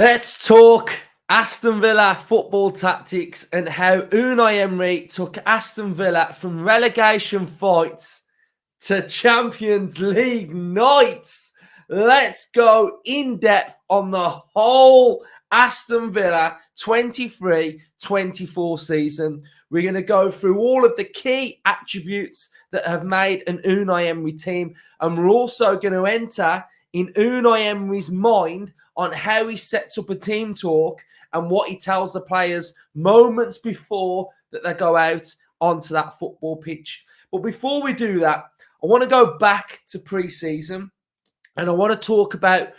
Let's talk Aston Villa football tactics and how Unai Emery took Aston Villa from relegation fights to Champions League nights. Let's go in depth on the whole Aston Villa 23-24 season. We're going to go through all of the key attributes that have made an Unai Emery team, and we're also going to enter in Unai Emery's mind on how he sets up a team talk and what he tells the players moments before that they go out onto that football pitch. But before we do that, I want to go back to pre-season and I want to talk about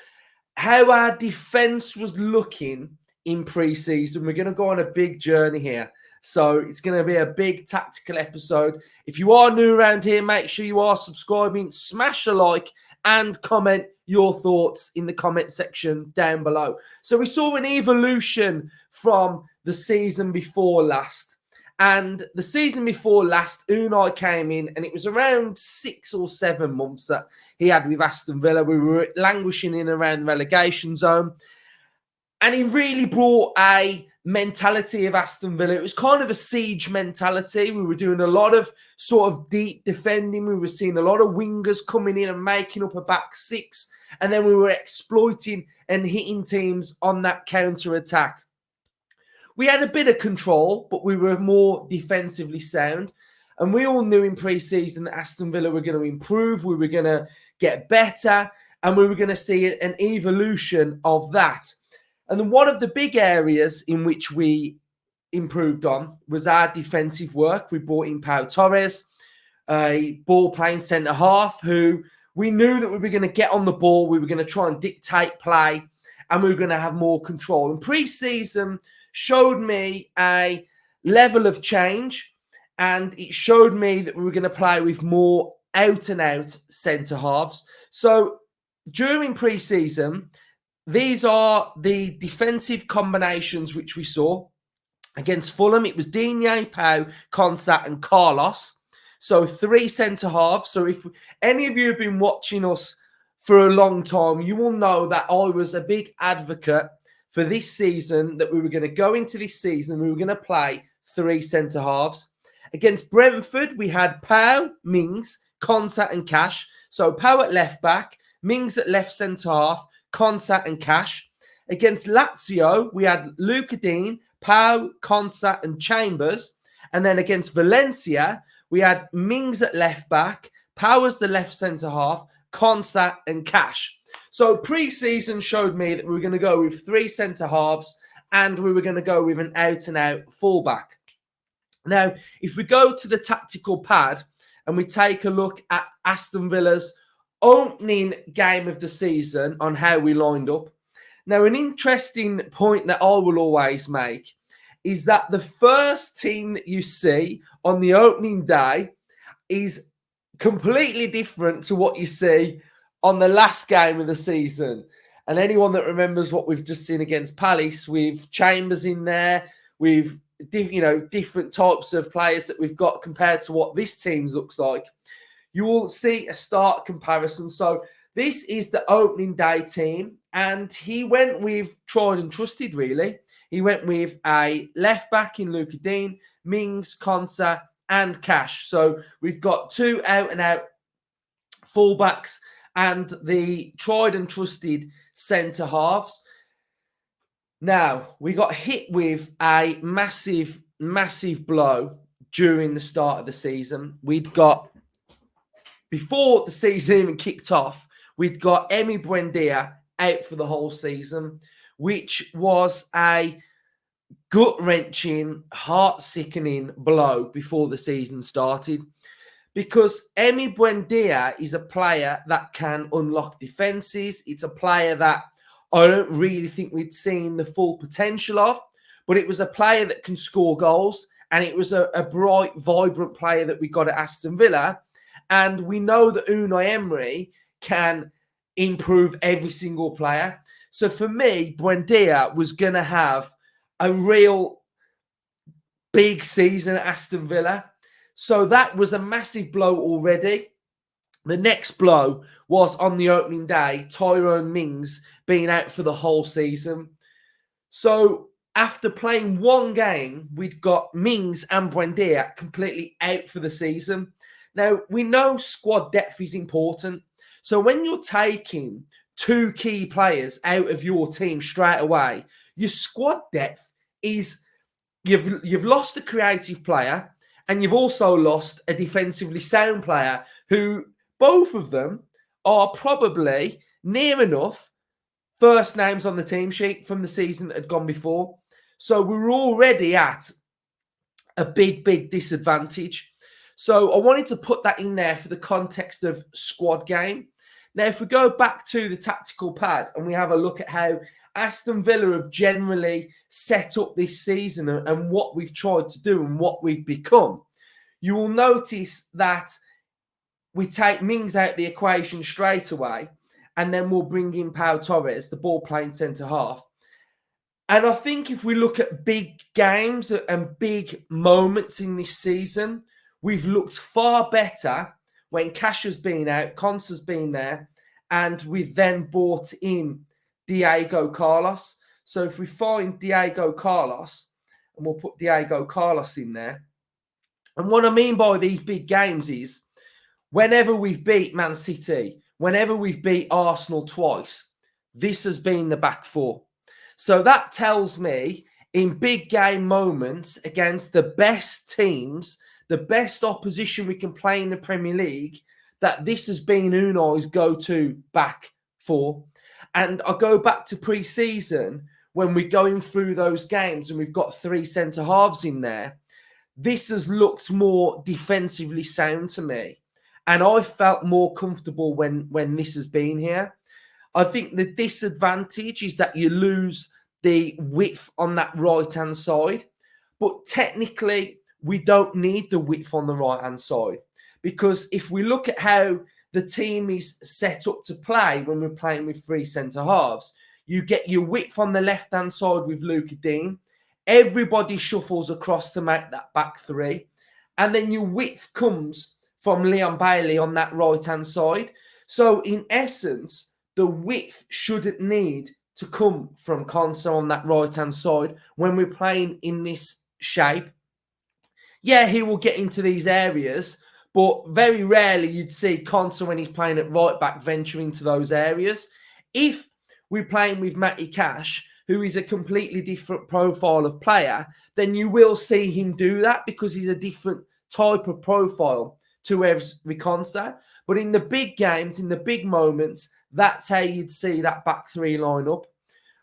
how our defence was looking in pre-season. We're going to go on a big journey here. So it's going to be a big tactical episode. If you are new around here, make sure you are subscribing, smash a like, and comment your thoughts in the comment section down below. So we saw an evolution from the season before last. And the season before last, Unai came in, and it was around 6 or 7 months that he had with Aston Villa. We were languishing in around the relegation zone. And he really brought a mentality of Aston Villa. It was kind of a siege mentality. We were doing a lot of sort of deep defending. We were seeing a lot of wingers coming in and making up a back six. And then we were exploiting and hitting teams on that counter-attack. We had a bit of control, but we were more defensively sound. And we all knew in pre-season that Aston Villa were going to improve. We were going to get better. And we were going to see an evolution of that. And then one of the big areas in which we improved on was our defensive work. We brought in Pau Torres, a ball-playing centre-half, who we knew that we were going to get on the ball. We were going to try and dictate play, and we were going to have more control. And pre-season showed me a level of change, and it showed me that we were going to play with more out-and-out centre-halves. So during pre-season, these are the defensive combinations which we saw. Against Fulham, it was Digne, Pau, Consat and Carlos. So 3 centre-halves. So if any of you have been watching us for a long time, you will know that I was a big advocate for this season, that we were going to go into this season, we were going to play 3 centre-halves. Against Brentford, we had Pau, Mings, Consat and Cash. So Pau at left-back, Mings at left centre-half, Consat and Cash. Against Lazio, we had Luca Dean, Pau, Consat and Chambers. And then against Valencia, we had Mings at left back, Pau as the left centre half, Consat and Cash. So pre-season showed me that we were going to go with 3 centre halves and we were going to go with an out-and-out fullback. Now, if we go to the tactical pad and we take a look at Aston Villa's opening game of the season on how we lined up. Now, an interesting point that I will always make is that the first team that you see on the opening day is completely different to what you see on the last game of the season. And anyone that remembers what we've just seen against Palace, with Chambers in there, with different types of players that we've got compared to what this team looks like, you will see a stark comparison. So this is the opening day team, and he went with tried and trusted, really. He went with a left back in Luca Dean, Mings, Konsa, and Cash. So we've got 2 out-and-out fullbacks and the tried and trusted centre-halves. Now, we got hit with a massive, massive blow during the start of the season. Before the season even kicked off, we'd got Emi Buendia out for the whole season, which was a gut-wrenching, heart-sickening blow before the season started. Because Emi Buendia is a player that can unlock defences. It's a player that I don't really think we'd seen the full potential of, but it was a player that can score goals, and it was a bright, vibrant player that we got at Aston Villa. And we know that Unai Emery can improve every single player. So for me, Buendia was going to have a real big season at Aston Villa. So that was a massive blow already. The next blow was on the opening day, Tyrone Mings being out for the whole season. So after playing one game, we'd got Mings and Buendia completely out for the season. Now, we know squad depth is important. So when you're taking two key players out of your team straight away, your squad depth is you've lost a creative player and you've also lost a defensively sound player who both of them are probably near enough first names on the team sheet from the season that had gone before. So we're already at a big disadvantage. So I wanted to put that in there for the context of squad game. Now, if we go back to the tactical pad and we have a look at how Aston Villa have generally set up this season and what we've tried to do and what we've become, you will notice that we take Mings out the equation straight away, and then we'll bring in Pau Torres, the ball playing centre half. And I think if we look at big games and big moments in this season, we've looked far better when Cash has been out, Cons has been there, and we've then brought in Diego Carlos. So if we find Diego Carlos, and we'll put Diego Carlos in there. And what I mean by these big games is whenever we've beat Man City, whenever we've beat Arsenal twice, this has been the back four. So that tells me in big game moments against the best teams, the best opposition we can play in the Premier League, that this has been Unai's go-to back four. And I go back to pre-season when we're going through those games and we've got three centre-halves in there. This has looked more defensively sound to me. And I felt more comfortable when this has been here. I think the disadvantage is that you lose the width on that right-hand side. But technically, we don't need the width on the right-hand side. Because if we look at how the team is set up to play when we're playing with three centre-halves, you get your width on the left-hand side with Luca Dean. Everybody shuffles across to make that back three. And then your width comes from Leon Bailey on that right-hand side. So in essence, the width shouldn't need to come from Konsa on that right-hand side when we're playing in this shape. Yeah, he will get into these areas, but very rarely you'd see Konsa when he's playing at right back venture into those areas. If we're playing with Matty Cash, who is a completely different profile of player, then you will see him do that because he's a different type of profile to Evs Konsa. But in the big games, in the big moments, that's how you'd see that back three line up.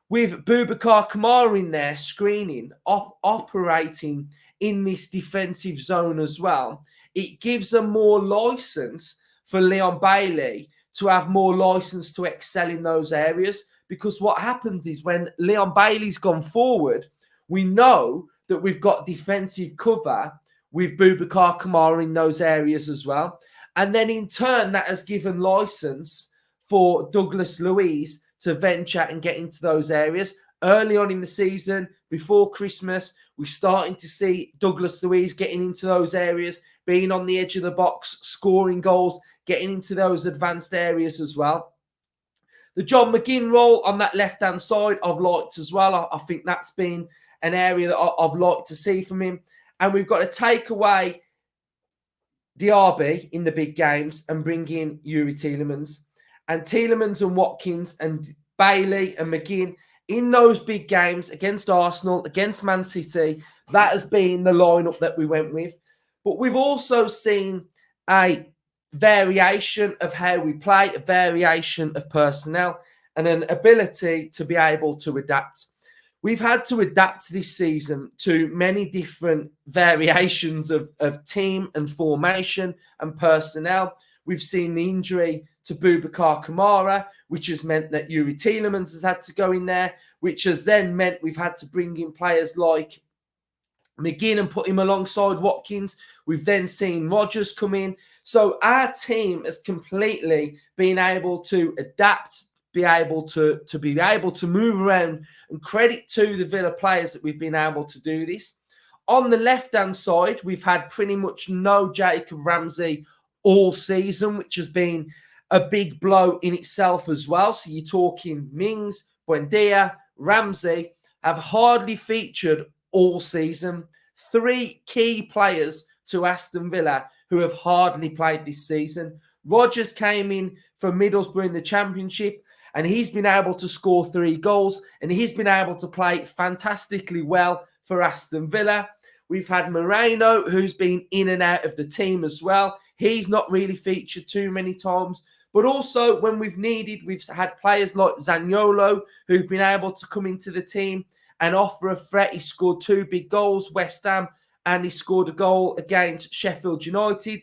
With Boubacar Kamara in there, screening, operating in this defensive zone as well, it gives them more license for Leon Bailey to have more license to excel in those areas. Because what happens is when Leon Bailey's gone forward, we know that we've got defensive cover with Boubacar Kamara in those areas as well. And then in turn, that has given license for Douglas Luiz to venture and get into those areas. Early on in the season, before Christmas, we're starting to see Douglas Luiz getting into those areas, being on the edge of the box, scoring goals, getting into those advanced areas as well. The John McGinn role on that left-hand side, I've liked as well. I think that's been an area that I've liked to see from him. And we've got to take away Diaby in the big games and bring in Yuri Tielemans. And Tielemans and Watkins and Bailey and McGinn in those big games against Arsenal, against Man City, that has been the lineup that we went with. But we've also seen a variation of how we play, a variation of personnel, and an ability to be able to adapt. We've had to adapt this season to many different variations of team and formation and personnel. We've seen the injury to Boubacar Kamara, which has meant that Yuri Tielemans has had to go in there, which has then meant we've had to bring in players like McGinn and put him alongside Watkins. We've then seen Rodgers come in. So our team has completely been able to adapt, be able to move around, and credit to the Villa players that we've been able to do this. On the left-hand side, we've had pretty much no Jacob Ramsey all season, which has been a big blow in itself as well. So you're talking Mings, Buendia, Ramsey, have hardly featured all season. 3 key players to Aston Villa who have hardly played this season. Rodgers came in from Middlesbrough in the Championship, and he's been able to score 3 goals, and he's been able to play fantastically well for Aston Villa. We've had Moreno, who's been in and out of the team as well. He's not really featured too many times. But also, when we've needed, we've had players like Zaniolo, who've been able to come into the team and offer a threat. He scored 2 big goals, West Ham, and he scored a goal against Sheffield United.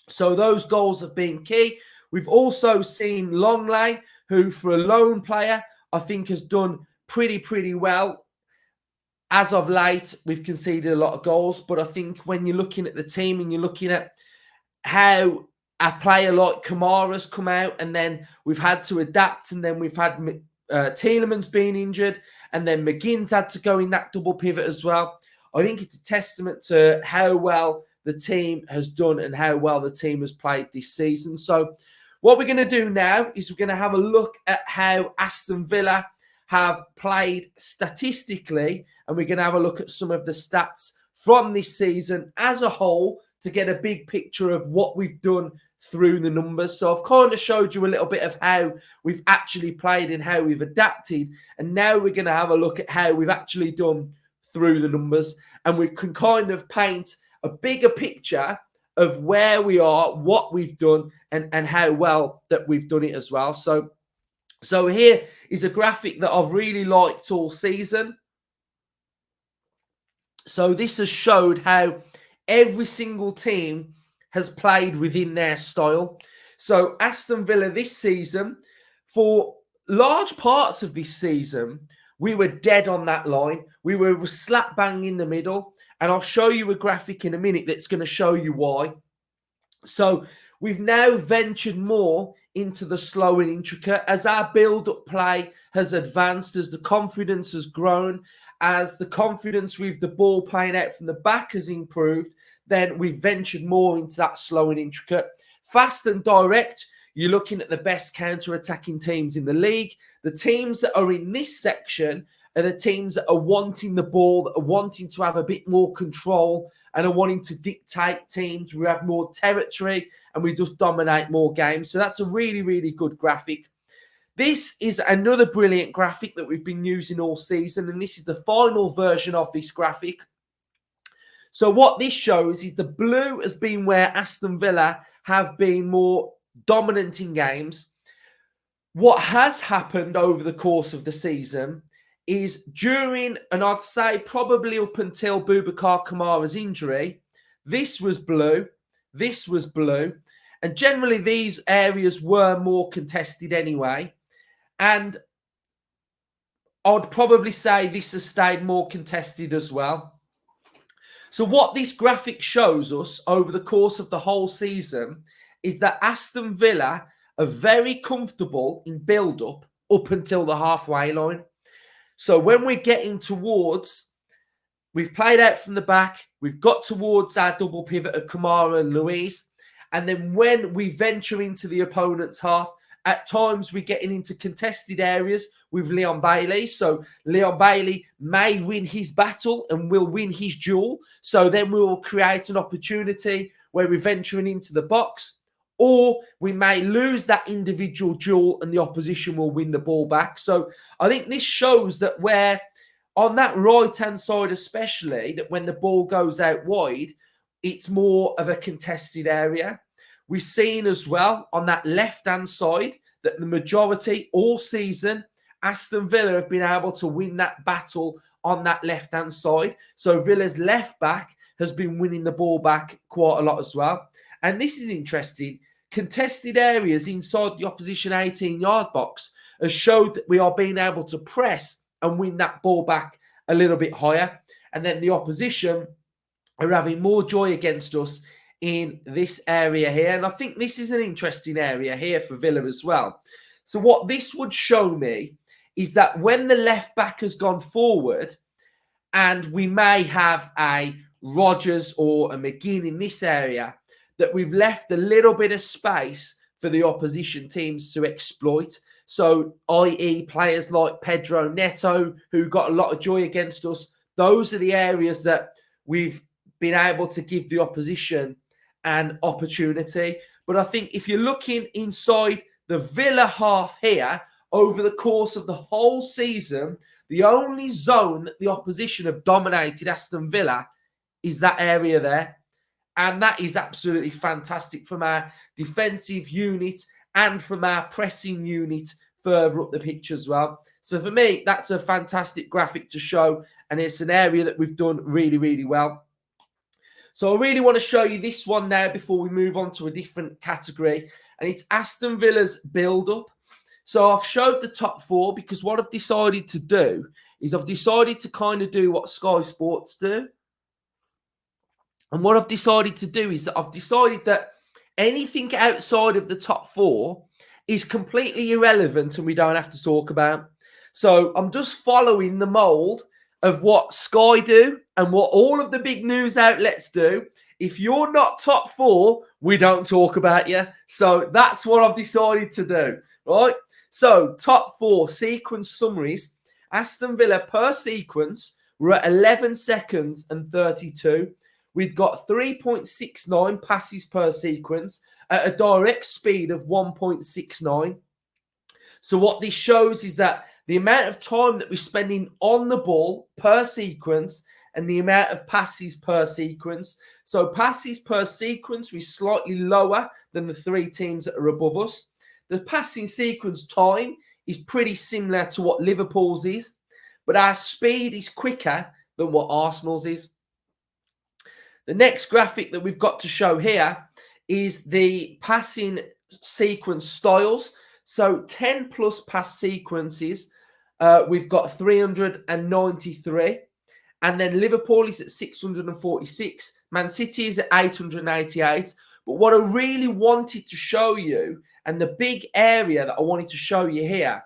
So those goals have been key. We've also seen Longley, who for a lone player, I think has done pretty well. As of late, we've conceded a lot of goals, but I think when you're looking at the team and you're looking at how a player like Kamara's come out, and then we've had to adapt, and then we've had Tielemans being injured, and then McGinn's had to go in that double pivot as well. I think it's a testament to how well the team has done and how well the team has played this season. So what we're going to do now is we're going to have a look at how Aston Villa have played statistically, and we're going to have a look at some of the stats from this season as a whole to get a big picture of what we've done through the numbers. So I've kind of showed you a little bit of how we've actually played and how we've adapted, and now we're going to have a look at how we've actually done through the numbers, and we can kind of paint a bigger picture of where we are, what we've done, and how well that we've done it as well. So here is a graphic that I've really liked all season. So this has showed how every single team has played within their style. So Aston Villa this season, for large parts of this season, we were dead on that line. We were slap bang in the middle. And I'll show you a graphic in a minute that's going to show you why. So we've now ventured more into the slow and intricate as our build-up play has advanced, as the confidence has grown, as the confidence with the ball playing out from the back has improved. Then we've ventured more into that slow and intricate. Fast and direct, you're looking at the best counter-attacking teams in the league. The teams that are in this section are the teams that are wanting the ball, that are wanting to have a bit more control and are wanting to dictate teams. We have more territory and we just dominate more games. So that's a really good graphic. This is another brilliant graphic that we've been using all season, and this is the final version of this graphic. So what this shows is the blue has been where Aston Villa have been more dominant in games. What has happened over the course of the season is during, and I'd say probably up until Boubacar Kamara's injury, this was blue, and generally these areas were more contested anyway. And I'd probably say this has stayed more contested as well. So what this graphic shows us over the course of the whole season is that Aston Villa are very comfortable in build-up up until the halfway line. So when we're getting towards, we've played out from the back, we've got towards our double pivot of Kamara and Luiz, and then when we venture into the opponent's half, at times we're getting into contested areas with Leon Bailey. So Leon Bailey may win his battle and will win his duel. So then we will create an opportunity where we're venturing into the box, or we may lose that individual duel and the opposition will win the ball back. So I think this shows that where on that right-hand side especially, that when the ball goes out wide, it's more of a contested area. We've seen as well on that left-hand side that the majority all season, Aston Villa have been able to win that battle on that left-hand side. So Villa's left back has been winning the ball back quite a lot as well. And this is interesting. Contested areas inside the opposition 18-yard box has showed that we are being able to press and win that ball back a little bit higher. And then the opposition are having more joy against us in this area here. And I think this is an interesting area here for Villa as well. So what this would show me is that when the left back has gone forward, and we may have a Rodgers or a McGinn in this area, that we've left a little bit of space for the opposition teams to exploit. So, i.e. players like Pedro Neto, who got a lot of joy against us. Those are the areas that we've been able to give the opposition an opportunity. But I think if you're looking inside the Villa half here, over the course of the whole season, the only zone that the opposition have dominated Aston Villa is that area there. And that is absolutely fantastic from our defensive unit and from our pressing unit further up the pitch as well. So for me, that's a fantastic graphic to show. And it's an area that we've done really, really well. So I really want to show you this one now before we move on to a different category. And it's Aston Villa's build-up. So I've showed the top four because what I've decided to do is I've decided to kind of do what Sky Sports do. And what I've decided to do is that I've decided that anything outside of the top four is completely irrelevant and we don't have to talk about. So I'm just following the mold of what Sky do and what all of the big news outlets do. If you're not top four, we don't talk about you. So that's what I've decided to do, right? So top four sequence summaries. Aston Villa per sequence, we're at 11 seconds and 32. We've got 3.69 passes per sequence at a direct speed of 1.69. So what this shows is that the amount of time that we're spending on the ball per sequence and the amount of passes per sequence. So passes per sequence, we're slightly lower than the three teams that are above us. The passing sequence time is pretty similar to what Liverpool's is, but our speed is quicker than what Arsenal's is. The next graphic that we've got to show here is the passing sequence styles. So 10 plus pass sequences, we've got 393. And then Liverpool is at 646. Man City is at 888. But what I really wanted to show you, and the big area that I wanted to show you here,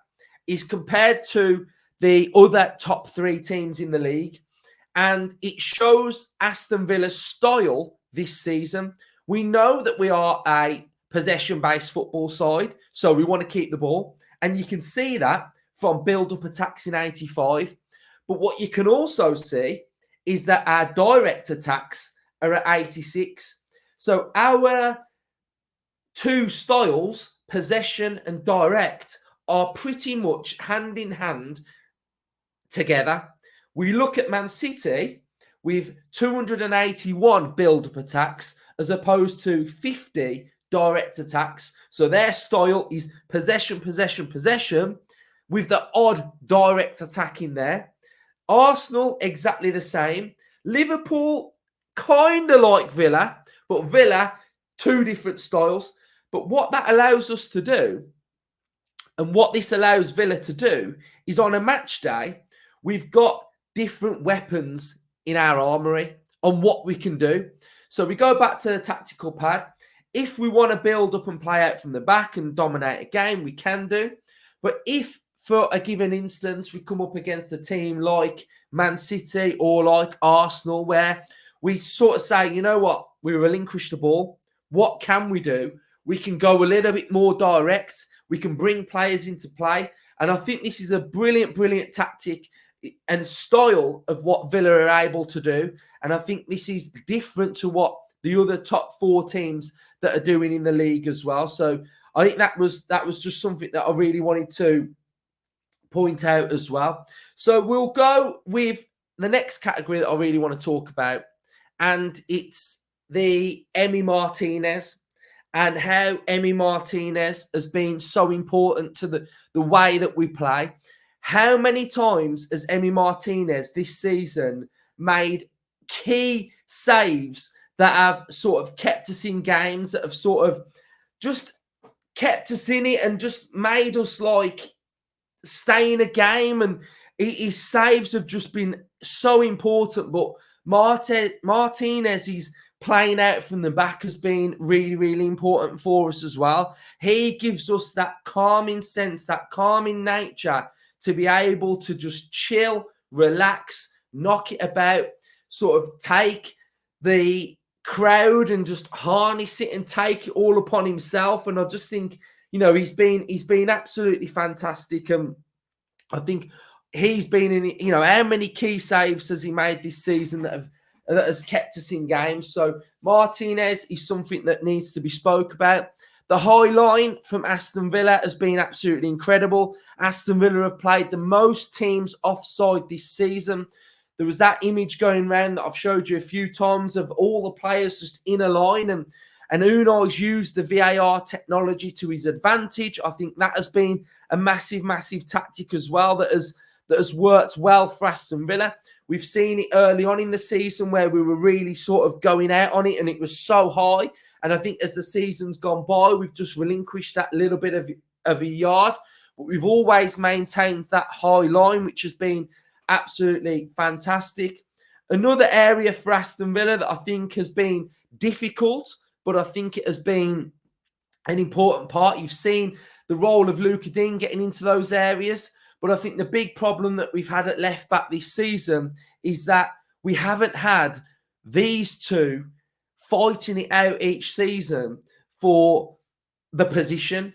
is compared to the other top three teams in the league. And it shows Aston Villa's style this season. We know that we are a possession-based football side, so we want to keep the ball. And you can see that from build-up attacks in 85. But what you can also see is that our direct attacks are at 86. So our two styles, possession and direct, are pretty much hand in hand together. We look at Man City with 281 build-up attacks as opposed to 50 direct attacks. So their style is possession, possession, possession with the odd direct attack in there. Arsenal, exactly the same. Liverpool, kind of like Villa, but Villa, two different styles. But what that allows us to do, and what this allows Villa to do, is on a match day, we've got different weapons in our armoury on what we can do. So we go back to the tactical pad. If we want to build up and play out from the back and dominate a game, we can do. But if, for a given instance, we come up against a team like Man City or like Arsenal, where we sort of say, you know what, we relinquish the ball. What can we do? We can go a little bit more direct. We can bring players into play. And I think this is a brilliant, brilliant tactic and style of what Villa are able to do. And I think this is different to what the other top four teams that are doing in the league as well. So I think that was just something that I really wanted to point out as well. So we'll go with the next category that I really want to talk about. And it's the Emi Martinez and how Emi Martinez has been so important to the way that we play. How many times has Emi Martinez this season made key saves that have sort of kept us in games, that have sort of just kept us in it and just made us like stay in a game? And his saves have just been so important. But Martinez's playing out from the back has been really, really important for us as well. He gives us that calming sense, that calming nature to be able to just chill, relax, knock it about, sort of take the crowd and just harness it and take it all upon himself. And I just think he's been absolutely fantastic. And I think he's been in, how many key saves has he made this season that has kept us in games? So Martinez is something that needs to be spoke about. The high line from Aston Villa has been absolutely incredible. Aston Villa have played the most teams offside this season. There was that image going around that I've showed you a few times of all the players just in a line, and Unai's used the VAR technology to his advantage. I think that has been a massive, massive tactic as well that has worked well for Aston Villa. We've seen it early on in the season where we were really sort of going out on it and it was so high. And I think as the season's gone by, we've just relinquished that little bit of a yard. But we've always maintained that high line, which has been absolutely fantastic. Another area for Aston Villa that I think has been difficult, but I think it has been an important part. You've seen the role of Luca Dean getting into those areas. But I think the big problem that we've had at left back this season is that we haven't had these two fighting it out each season for the position.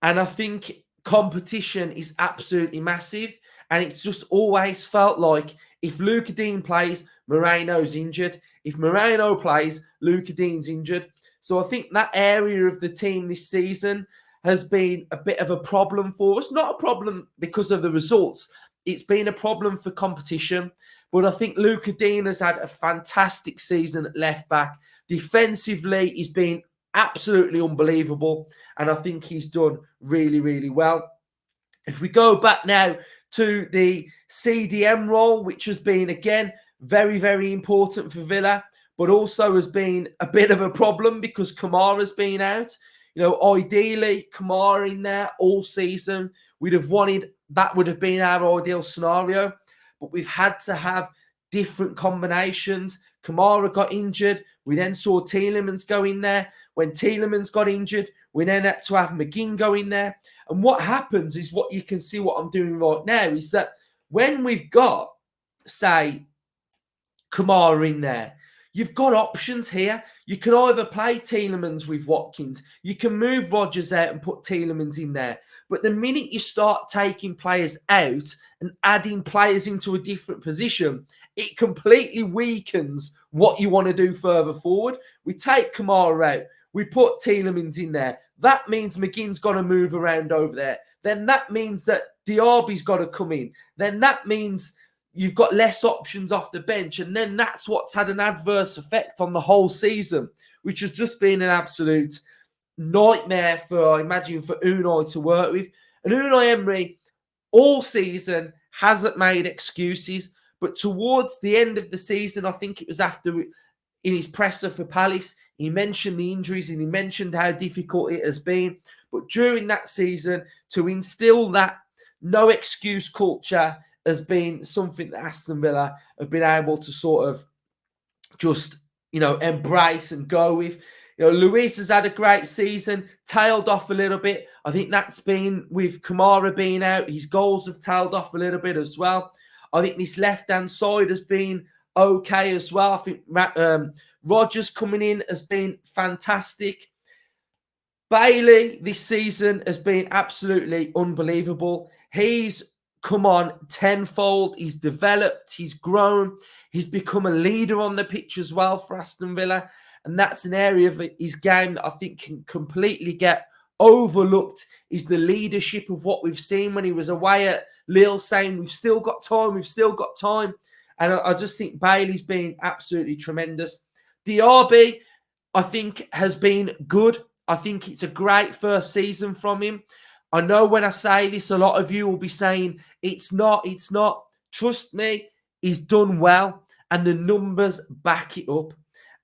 And I think competition is absolutely massive. And it's just always felt like if Luca Dean plays, Moreno's injured. If Moreno plays, Luca Dean's injured. So I think that area of the team this season has been a bit of a problem for us. Not a problem because of the results. It's been a problem for competition. But I think Luca Dean has had a fantastic season at left back. Defensively, he's been absolutely unbelievable. And I think he's done really, really well. If we go back now to the CDM role, which has been, again, very, very important for Villa, but also has been a bit of a problem because Kamara's been out. Ideally, Kamara in there all season. We'd have wanted, that would have been our ideal scenario, but we've had to have different combinations. Kamara got injured. We then saw Tielemans go in there. When Tielemans got injured, we then had to have McGinn go in there. And what happens is what you can see what I'm doing right now is that when we've got, say, Kamara in there, you've got options here. You can either play Tielemans with Watkins. You can move Rodgers out and put Tielemans in there. But the minute you start taking players out and adding players into a different position, it completely weakens what you want to do further forward. We take Kamara out. We put Tielemans in there. That means McGinn's got to move around over there. Then that means that Diaby's got to come in. Then that means you've got less options off the bench. And then that's what's had an adverse effect on the whole season, which has just been an absolute nightmare I imagine, for Unai to work with. And Unai Emery all season hasn't made excuses. But towards the end of the season, I think it was after, in his presser for Palace, he mentioned the injuries and he mentioned how difficult it has been. But during that season, to instill that no excuse culture has been something that Aston Villa have been able to sort of just, embrace and go with. Luis has had a great season, tailed off a little bit. I think that's been with Kamara being out. His goals have tailed off a little bit as well. I think this left-hand side has been okay as well. I think Rodgers coming in has been fantastic. Bailey this season has been absolutely unbelievable. He's come on tenfold. He's developed. He's grown. He's become a leader on the pitch as well for Aston Villa. And that's an area of his game that I think can completely get overlooked, is the leadership of what we've seen when he was away at Lille, saying we've still got time, we've still got time. And I just think Bailey's been absolutely tremendous. Diaby, I think, has been good. I think it's a great first season from him. I know when I say this, a lot of you will be saying, it's not. Trust me, he's done well. And the numbers back it up.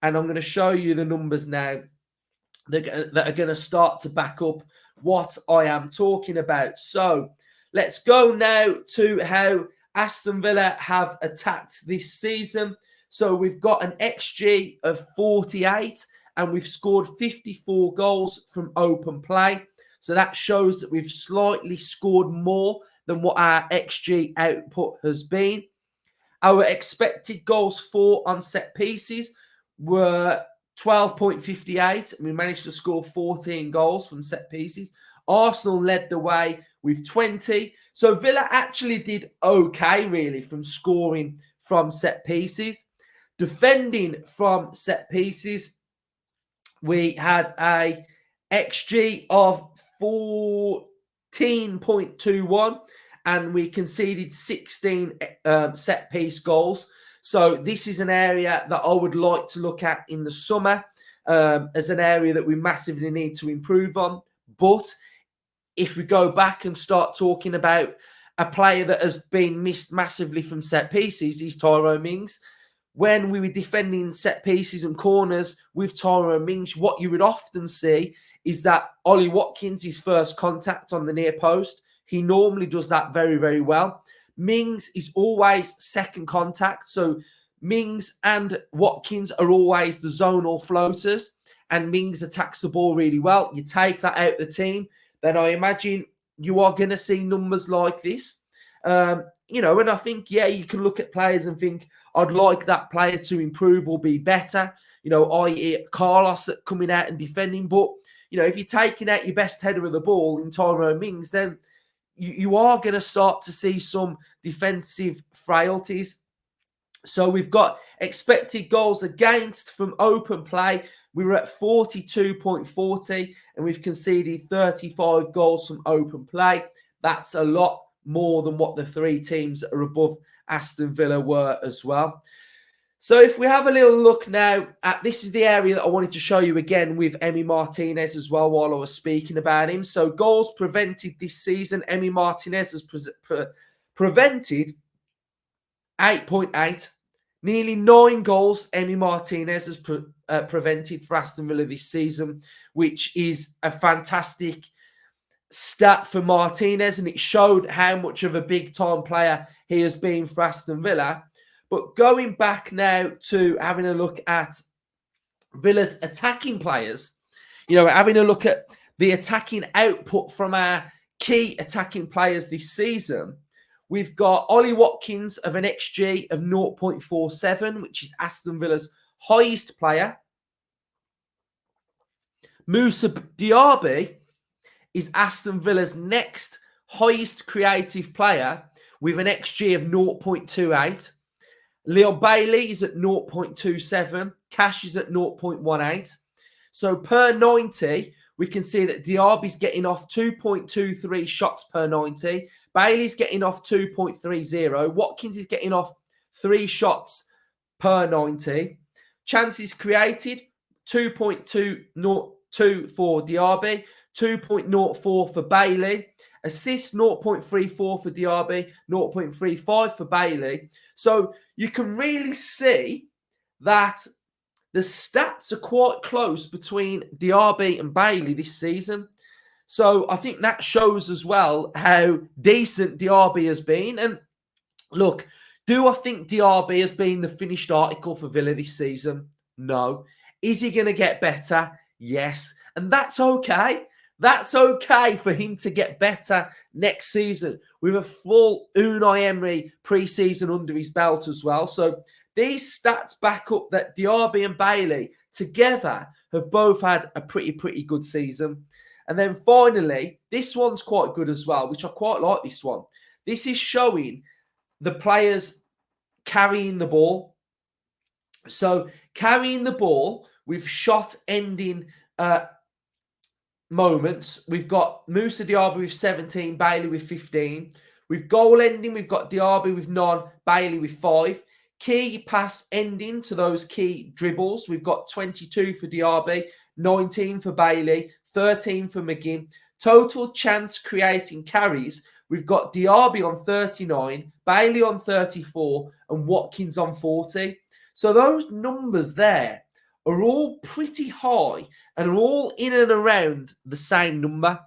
And I'm going to show you the numbers now that are going to start to back up what I am talking about. So let's go now to how Aston Villa have attacked this season. So we've got an XG of 48 and we've scored 54 goals from open play. So that shows that we've slightly scored more than what our XG output has been. Our expected goals for on set pieces were 12.58, and we managed to score 14 goals from set pieces. Arsenal led the way with 20. So Villa actually did okay, really, from scoring from set pieces. Defending from set pieces, we had a XG of 14.21 and we conceded 16 set piece goals. So this is an area that I would like to look at in the summer as an area that we massively need to improve on. But if we go back and start talking about a player that has been missed massively from set pieces, is Tyrone Mings. When we were defending set pieces and corners with Tyrone Mings, what you would often see is that Ollie Watkins, his first contact on the near post, he normally does that very, very well. Mings is always second contact. So Mings and Watkins are always the zonal floaters, and Mings attacks the ball really well. You take that out of the team, then I imagine you are going to see numbers like this. And I think, you can look at players and think, I'd like that player to improve or be better, i.e. Carlos coming out and defending. But, if you're taking out your best header of the ball in Tyrone Mings, then you are going to start to see some defensive frailties. So we've got expected goals against from open play. We were at 42.40 and we've conceded 35 goals from open play. That's a lot more than what the three teams that are above Aston Villa were as well. So if we have a little look now at, this is the area that I wanted to show you again with Emi Martinez as well while I was speaking about him. So goals prevented this season, Emi Martinez has prevented 8.8. Nearly 9 goals Emi Martinez has prevented for Aston Villa this season, which is a fantastic stat for Martinez, and it showed how much of a big-time player he has been for Aston Villa. But going back now to having a look at Villa's attacking players, having a look at the attacking output from our key attacking players this season, we've got Ollie Watkins of an XG of 0.47, which is Aston Villa's highest player. Moussa Diaby is Aston Villa's next highest creative player with an XG of 0.28. Leon Bailey is at 0.27. Cash is at 0.18. So per 90, we can see that Diaby's getting off 2.23 shots per 90. Bailey's getting off 2.30. Watkins is getting off 3 shots per 90. Chances created, 2.202 for Diaby, 2.04 for Bailey. Assists, 0.34 for Diaby, 0.35 for Bailey. So you can really see that the stats are quite close between Diaby and Bailey this season. So I think that shows as well how decent Diaby has been. And look, do I think Diaby has been the finished article for Villa this season? No. Is he going to get better? Yes. And that's okay. That's okay for him to get better next season with a full Unai Emery pre-season under his belt as well. So these stats back up that Diaby and Bailey together have both had a pretty good season. And then finally, this one's quite good as well, which I quite like this one. This is showing the players carrying the ball. So carrying the ball with shot ending moments. We've got Moussa Diaby with 17, Bailey with 15. With goal ending, we've got Diaby with 9, Bailey with 5. Key pass ending to those key dribbles, we've got 22 for Diaby, 19 for Bailey, 13 for McGinn. Total chance creating carries, we've got Diaby on 39, Bailey on 34, and Watkins on 40. So those numbers there are all pretty high and are all in and around the same number.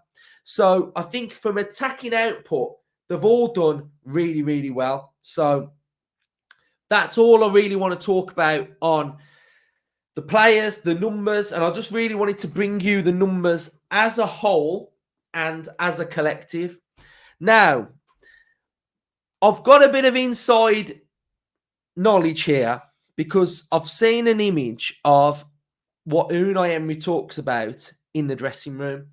So I think from attacking output, they've all done really well. So that's all I really want to talk about on the players, the numbers, and I just really wanted to bring you the numbers as a whole and as a collective. Now, I've got a bit of inside knowledge here because I've seen an image of what Unai Emery talks about in the dressing room.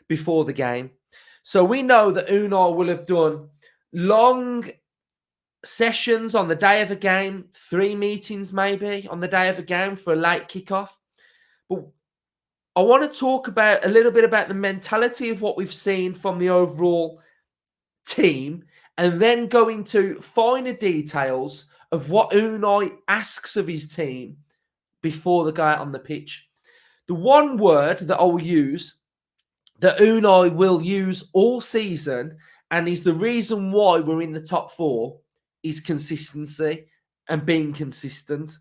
before the game. So we know that Unai will have done long sessions on the day of a game, 3 meetings maybe on the day of a game for a late kickoff. But I want to talk about a little bit about the mentality of what we've seen from the overall team, and then go into finer details of what Unai asks of his team before they go out on the pitch. The one word that I will use, that Unai will use all season, and is the reason why we're in the top 4, is consistency and being consistent.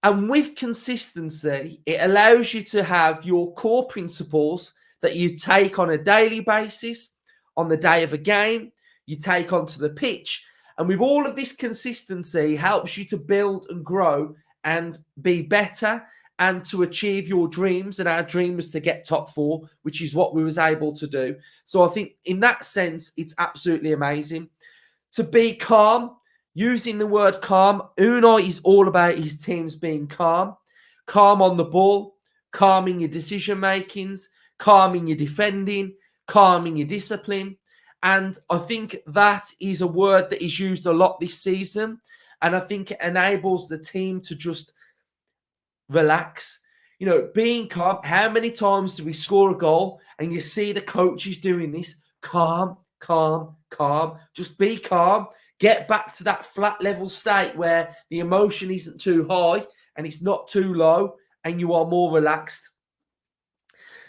And with consistency, it allows you to have your core principles that you take on a daily basis, on the day of a game, you take onto the pitch. And with all of this consistency, helps you to build and grow and be better and to achieve your dreams. And our dream was to get top 4, which is what we was able to do. So I think in that sense, it's absolutely amazing. To be calm, using the word calm, Unai is all about his teams being calm. Calm on the ball, calm in your decision makings, calm in your defending, calm in your discipline. And I think that is a word that is used a lot this season. And I think it enables the team to just relax. You know, being calm. How many times do we score a goal and you see the coaches doing this? Calm, calm, calm. Just be calm. Get back to that flat level state where the emotion isn't too high and it's not too low and you are more relaxed.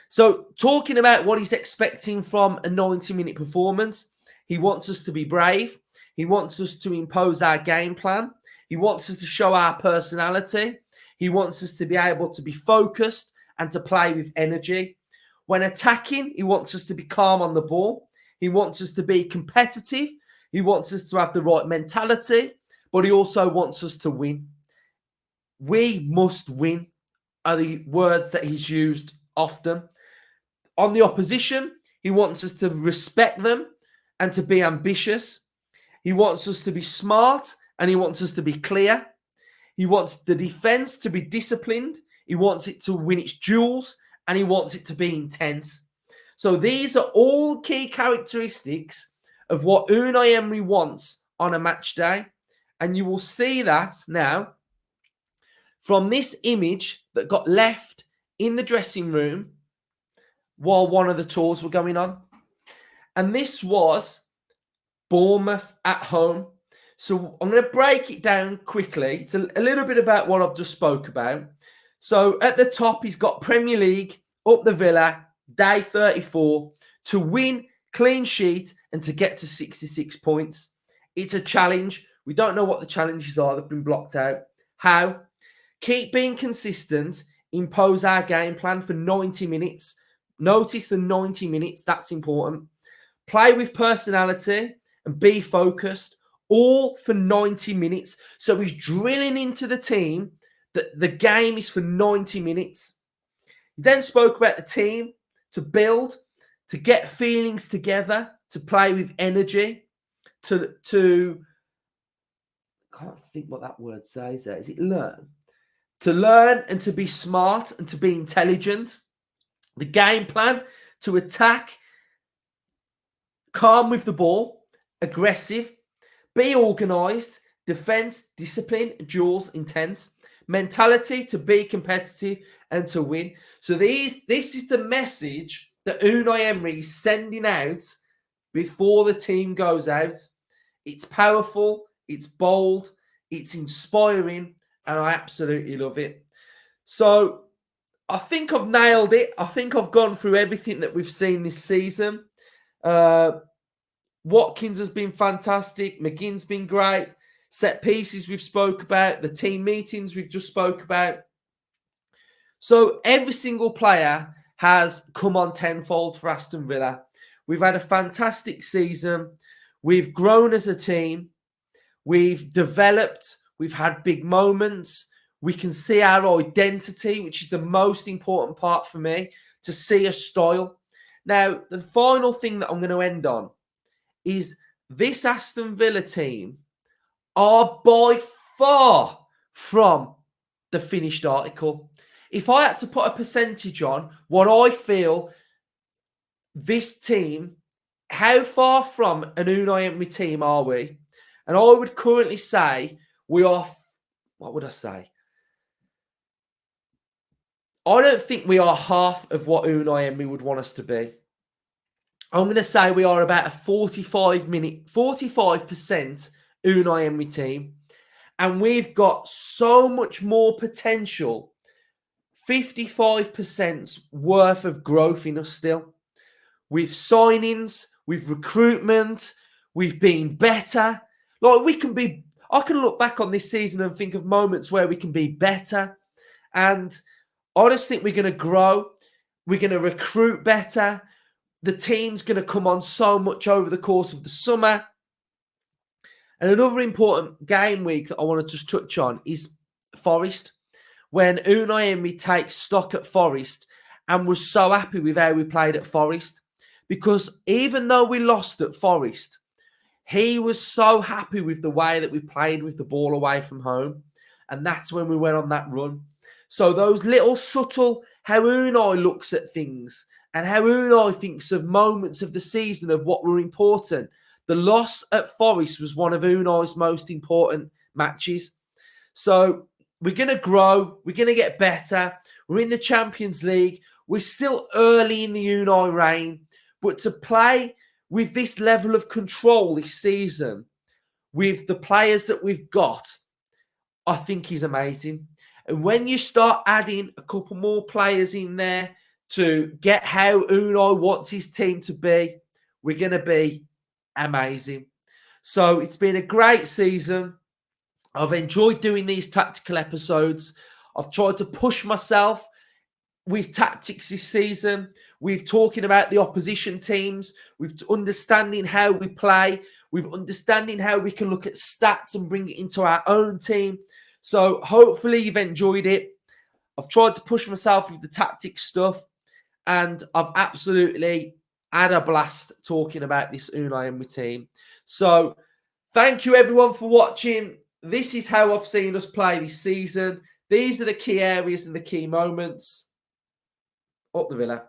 So talking about what he's expecting from a 90-minute performance, he wants us to be brave. He wants us to impose our game plan. He wants us to show our personality. He wants us to be able to be focused and to play with energy. When attacking, he wants us to be calm on the ball. He wants us to be competitive. He wants us to have the right mentality, but he also wants us to win. We must win are the words that he's used often. On the opposition, he wants us to respect them and to be ambitious. He wants us to be smart and he wants us to be clear. He wants the defense to be disciplined. He wants it to win its duels and he wants it to be intense. So these are all key characteristics of what Unai Emery wants on a match day. And you will see that now from this image that got left in the dressing room while one of the tours were going on. And this was Bournemouth at home. So I'm going to break it down quickly. It's a little bit about what I've just spoke about. So at the top, he's got Premier League, up the Villa, day 34, to win, clean sheet, and to get to 66 points. It's a challenge. We don't know what the challenges are. They've been blocked out. How? Keep being consistent. Impose our game plan for 90 minutes. Notice the 90 minutes. That's important. Play with personality and be focused. All for 90 minutes. So he's drilling into the team that the game is for 90 minutes. He then spoke about the team to build, to get feelings together, to play with energy, to I can't think what that word says there. Is it learn? To learn and to be smart and to be intelligent. The game plan to attack, calm with the ball, aggressive, be organised, defence, discipline, duels, intense, mentality to be competitive and to win. So this is the message that Unai Emery is sending out before the team goes out. It's powerful, it's bold, it's inspiring, and I absolutely love it. So I think I've nailed it. I think I've gone through everything that we've seen this season. Watkins has been fantastic. McGinn's been great. Set pieces we've spoke about. The team meetings we've just spoke about. So every single player has come on tenfold for Aston Villa. We've had a fantastic season. We've grown as a team. We've developed. We've had big moments. We can see our identity, which is the most important part for me, to see a style. Now, the final thing that I'm going to end on is this Aston Villa team are by far from the finished article. If I had to put a percentage on what I feel this team, how far from an Unai Emery team are we? And I would currently say we are, what would I say? I don't think we are half of what Unai Emery would want us to be. I'm going to say we are about a 45% Unai Emery team. And we've got so much more potential, 55% worth of growth in us still. With signings, with recruitment, we've been better. Like I can look back on this season and think of moments where we can be better. And I just think we're going to grow. We're going to recruit better. The team's going to come on so much over the course of the summer. And another important game week that I want to just touch on is Forest. When Unai Emery takes stock at Forest and was so happy with how we played at Forest. Because even though we lost at Forest, he was so happy with the way that we played with the ball away from home. And that's when we went on that run. So those little subtle, how Unai looks at things and how Unai thinks of moments of the season of what were important. The loss at Forest was one of Unai's most important matches. So we're going to grow. We're going to get better. We're in the Champions League. We're still early in the Unai reign. But to play with this level of control this season, with the players that we've got, I think is amazing. And when you start adding a couple more players in there to get how Unai wants his team to be, we're going to be amazing. So it's been a great season. I've enjoyed doing these tactical episodes. I've tried to push myself with tactics this season. We've talking about the opposition teams. We've understanding how we play. We've understanding how we can look at stats and bring it into our own team. So hopefully you've enjoyed it. I've tried to push myself with the tactics stuff, and I've absolutely had a blast talking about this Unai Emery team. So thank you everyone for watching. This is how I've seen us play this season. These are the key areas and the key moments. Up the Villa.